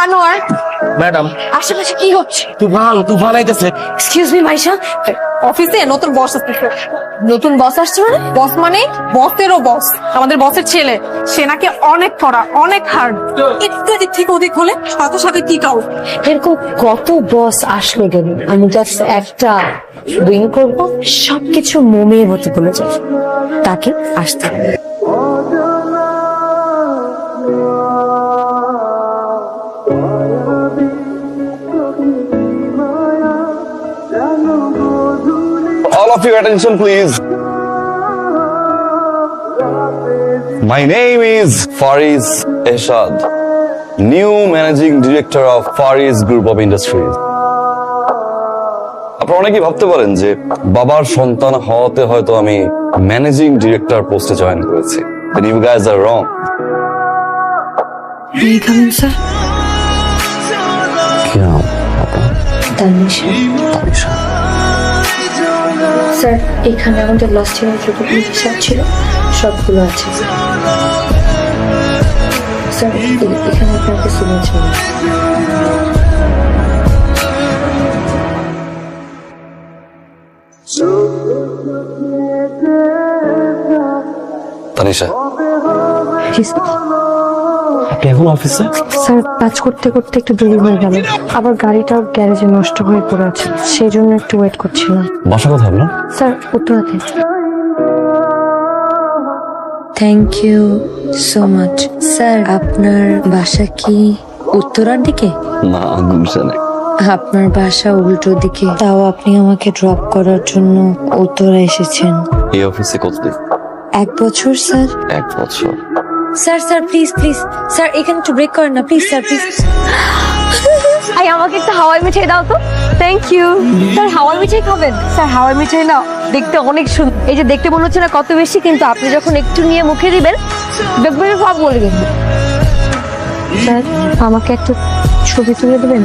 Anwar, madam আশেপাশে কি হচ্ছে? তুফান আইতেছে। এক্সকিউজ মি মাইশা, অফিসে নতুন বস আসছে। নতুন বস আসছে মানে? বস মানে বসেরও বস, আমাদের বসের ছেলে। সে নাকি অনেক কড়া, অনেক হার্ড। একটু দিক থেকে ওদিক হলে সাথে সাথে কি কাউ। এরকম কত বস আসলো গেল, আমি জাস্ট একটা উইং করবো, সবকিছু মোমের মতো বলে যায় তাকে আসতে হবে। All of your attention, please. My name is Fariz Eshad, new managing director of Fariz Group of Industries. আপনারা অনেকেই ভাবতে পারেন যে বাবার সন্তান হওয়াতে হয়তো আমি ম্যানেজিং ডিরেক্টর পোস্টে জয়েন করেছি। But you guys are wrong. Sir, কি নাম আপনার? তানিশা। তানিশা। স্যার, এখানে আমাদের লস টিমের যতগুলো হিসাব ছিল সবগুলো আছে স্যার। এখানে আপনাকে সিগনেচার। তানিশা, আপনি এখন অফিসে? স্যার, কাজ করতে করতে একটু দেরি হয়ে গেল, আবার গাড়িটাও গ্যারেজে নষ্ট হয়ে পড়ে আছে, সেই জন্য একটু ওয়েট করছিলাম। বাসা কথা আপনার? স্যার, উত্তরাতে। Thank you so much. Sir, আপনার বাসা কি উত্তরার দিকে? না, গুলশানে। আপনার বাসা উল্টো দিকে, তাও আপনি আমাকে ড্রপ করার জন্য উত্তরা এসেছেন। এই অফিসে কতদিন? 1 বছর স্যার। 1 বছর। Sir sir please please sir, এখানে একটু ব্রেক করেন না প্লিজ স্যার, প্লিজ। আই আমাকে একটা হাওয়াই মিঠাই দাও তো। Thank you. স্যার, হাওয়াই মিঠাই খাবেন? স্যার, হাওয়াই মিঠাই না দেখতে অনেক সুন্দর। এই যে দেখতে মনে হচ্ছে না কত বেশি, কিন্তু আপনি যখন একটু নিয়ে মুখে দিবেন দেখবেন সব বলবেন। স্যার, আমাকে একটা ছবি তুলে দেবেন?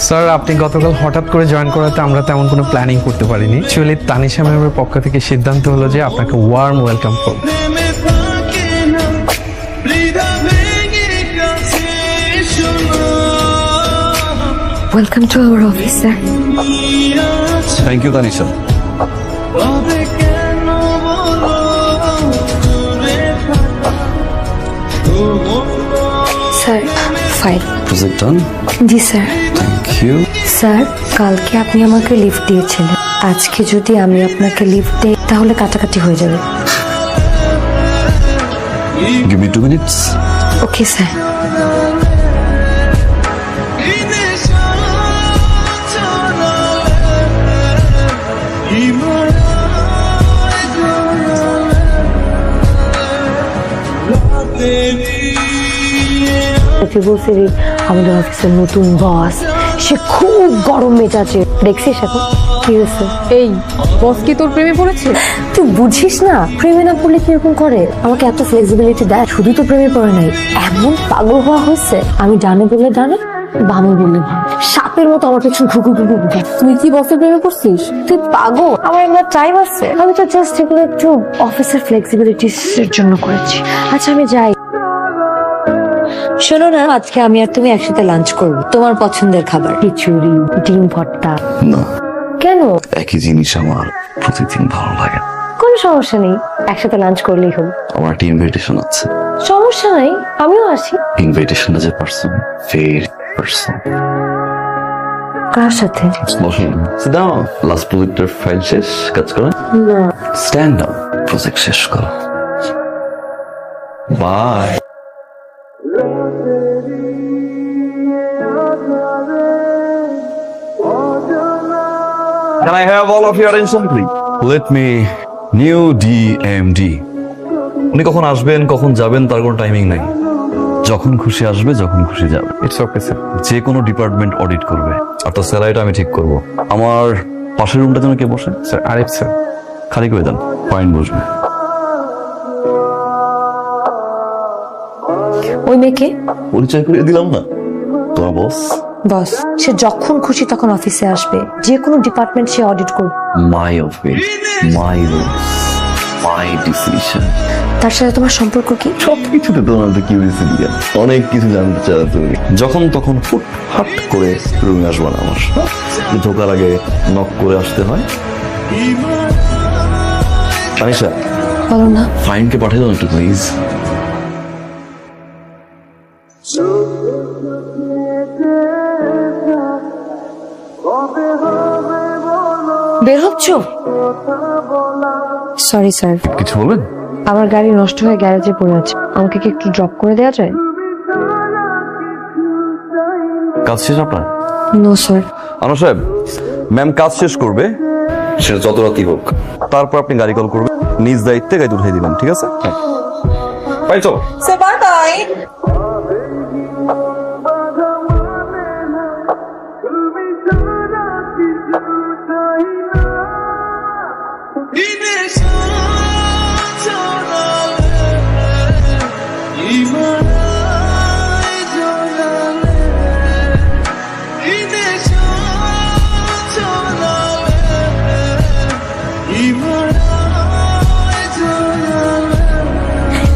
স্যার, আপনি গতকাল হঠাৎ করে জয়েন করাতে আমরা তেমন কোনো প্ল্যানিং করতে পারিনি। অ্যাকচুয়ালি তানিশা ম্যামের পক্ষ থেকে সিদ্ধান্ত হলো যে আপনাকে ওয়ার্ম ওয়েলকাম করব। Welcome to our office sir. Thank you Tanisha. Sir, file. Project done? জি স্যার। Thank you. স্যার, কালকে আপনি আমাকে লিফট দিয়েছিলেন, আজকে যদি আমি আপনাকে লিফট দিই তাহলে কাটাকাটি হয়ে যাবে। Give me 2 minutes. Okay sir. আমাদের অফিসের নতুন বস, সে খুব গরম মেজাজে। দেখছিস এখন কি হয়েছে? এই বস কি তোর প্রেমে পড়েছে? তুই বুঝিস না, প্রেমে না পড়লে কিরকম করে। আমাকে এত ফ্লেক্সিবিলিটি দেয়, শুধু তো প্রেমে পড়ে নাই, এমন পাগল হওয়া হয়েছে। আমি ডানে বললে ডানে, বামে বললে বাম, সাপের মতো আমার কিছু ঘুঘু ঘুঘু ঘুঘু। তুই কি বসের প্রেমে পড়ছিস? তুই পাগল। আমার এগুলো টাইম আছে, আমি তো জাস্ট এগুলো একটু অফিসের ফ্লেক্সিবিলিটির জন্য করেছি। আচ্ছা, আমি যাই। শোনো না, আজকে আমি আর তুমি একসাথে লাঞ্চ করবো, তোমার পছন্দের খাবার, খিচুড়ি, ডিম ভর্তা। না, কেন? একই জিনিস আমার প্রতিদিন ভালো লাগে না। কোনো সমস্যা নেই, একসাথে লাঞ্চ করলেই হলো। আমার একটা ইনভিটেশন আছে। সমস্যা নাই, আমিও আসি। ইনভিটেশন যে পার্সন, ফের পার্সন। কার সাথে? বসুন, সিট ডাউন। লাস্ট প্রজেক্টের ফাইল শেষ, কাজ করেন। না, স্ট্যান্ড ডাউন, প্রজেক্ট শেষ করো। By. Can I have all of your attention, please? Let me new DMD. উনি কখন আসবেন কখন যাবেন তার কোনো টাইমিং নাই। যখন খুশি আসবে, যখন খুশি যাবে। It's okay sir. যে কোনো ডিপার্টমেন্ট অডিট করবে, আর তার স্যালারিটা আমি ঠিক করব। আমার পাশের রুমটা যেন কে বসে? Sir, Arif sir. খালি করে দেন, পয়েন্ট বসবে। ওই মেয়েকে পরিচয় করিয়ে দিলাম না, তোমার বস। বস, সে যখন খুশি তখন অফিসে আসবে, যে কোনো ডিপার্টমেন্ট সে অডিট করবে। My office, my rules, my decision. তার সাথে তোমার সম্পর্ক কি? সবকিছুতে তোমার তো কিউরিয়াসিটি অনেক কিছু জানতে চাও তুমি। যখন তখন ফুটহাট করে রুমে আসবা না আমার, ঢোকার আগে নক করে আসতে হয়। তানিশা, বলো না। ফাইনকে পাঠিয়ে দাও একটু প্লিজ। বের হচ্ছ? সরি স্যার, কিছু বলবেন? আমার গাড়ি নষ্ট হয়ে গ্যারেজে পড়ে আছে, আমাকে কি একটু ড্রপ করে দেওয়া যায়? কাজ শেষ আপনার? No sir. আনোয়ার সাহেব, ম্যাম কাজ শেষ করবে, সেটা যত রাতই হোক, তারপর আপনি গাড়ি কল করবেন, নিজ দায়িত্বে গাড়ি উঠিয়ে দিবেন, ঠিক আছে? বাই চলো। So bye bye.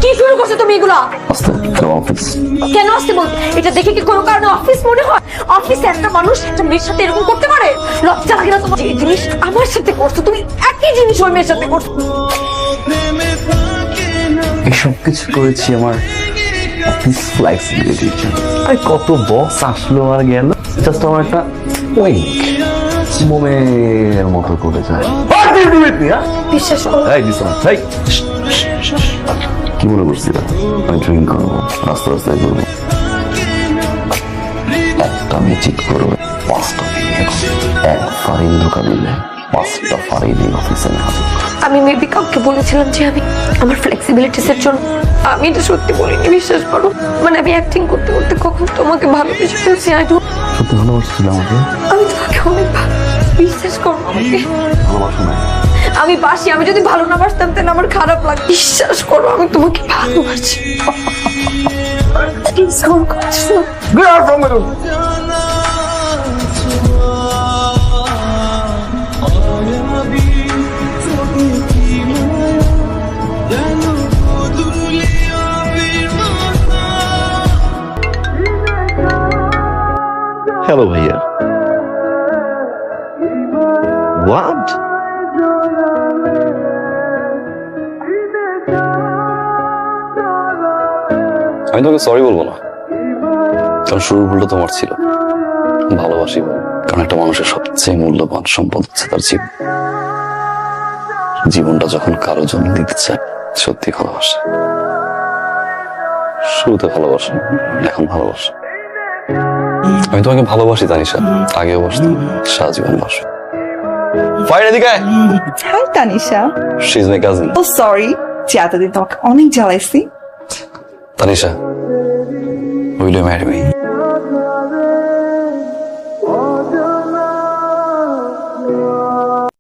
কি শুরু করছো তুমি এগুলো? আস্তে অফিস। কেন আসতে বল? এটা দেখে কি কোনো কারণে অফিস মনে হয়? অফিসে একটা মানুষ একটা মেয়ের সাথে এরকম করতে পারে? লজ্জা লাগে না তোমার? যে জিনিস আমার সাথে করছো তুমি একই জিনিস ওই মেয়ের সাথে করছো। এই সব কিছু করেছি আমার অফিস ফ্লেক্সিবিলিটির জন্য। আর কত বস আসলো আর গেল, জাস্ট আমার একটা উইঙ্ক মোমের মতো করে যায়। বিশ্বাস করো, এই দিস না, এই কি মনে করছিস? আমি ড্রিঙ্ক করবো, রাস্তা রাস্তায় করবো, একটা মিচিট করবো, 5টা এক ফারিন ঢোকা দিলে 5টা ফারিন অফিসে না হাজির। আমি মেবি কাউকে বলেছিলাম যে আমি আমার ফ্লেক্সিবিলিটিসের জন্য, আমি এটা সত্যি বলিনি, বিশ্বাস করো। মানে আমি অ্যাক্টিং করতে করতে কখন তোমাকে ভালোবেসে ফেলছি। সত্যি ভালোবাসছিল আমাকে? আমি তোমাকে অনেক ভালো, বিশ্বাস করো আমাকে। ভালোবাসো না? আমি বাসি, আমি যদি ভালো না বাসতাম তাহলে আমার খারাপ লাগে। বিশ্বাস করো আমি তোমাকে ভালোবাসি। Please don't করছো না। হ্যালো ভাইয়া। হোয়াট? আমি তোকে সরি বলবো না, কারণ শুরুর ভুলটা তোমার ছিল। ভালোবাসি বল, কারণ একটা মানুষের সবচেয়ে মূল্যবান সম্পদ হচ্ছে তার জীবন। জীবনটা যখন কারো জন্য দিতে চায়, সত্যি ভালোবাসে। শুরুতে ভালোবাসে, এখন ভালোবাসে। আমি তোমাকে ভালোবাসি তানিশা, আগেও বাসতাম, সারা জীবন বাসো। ফাইন এদিকে। Hi Tanisha. She is my cousin. Oh sorry. যে এতদিন তোমাকে অনেক জ্বালাইছি। Tanisha, will you marry me?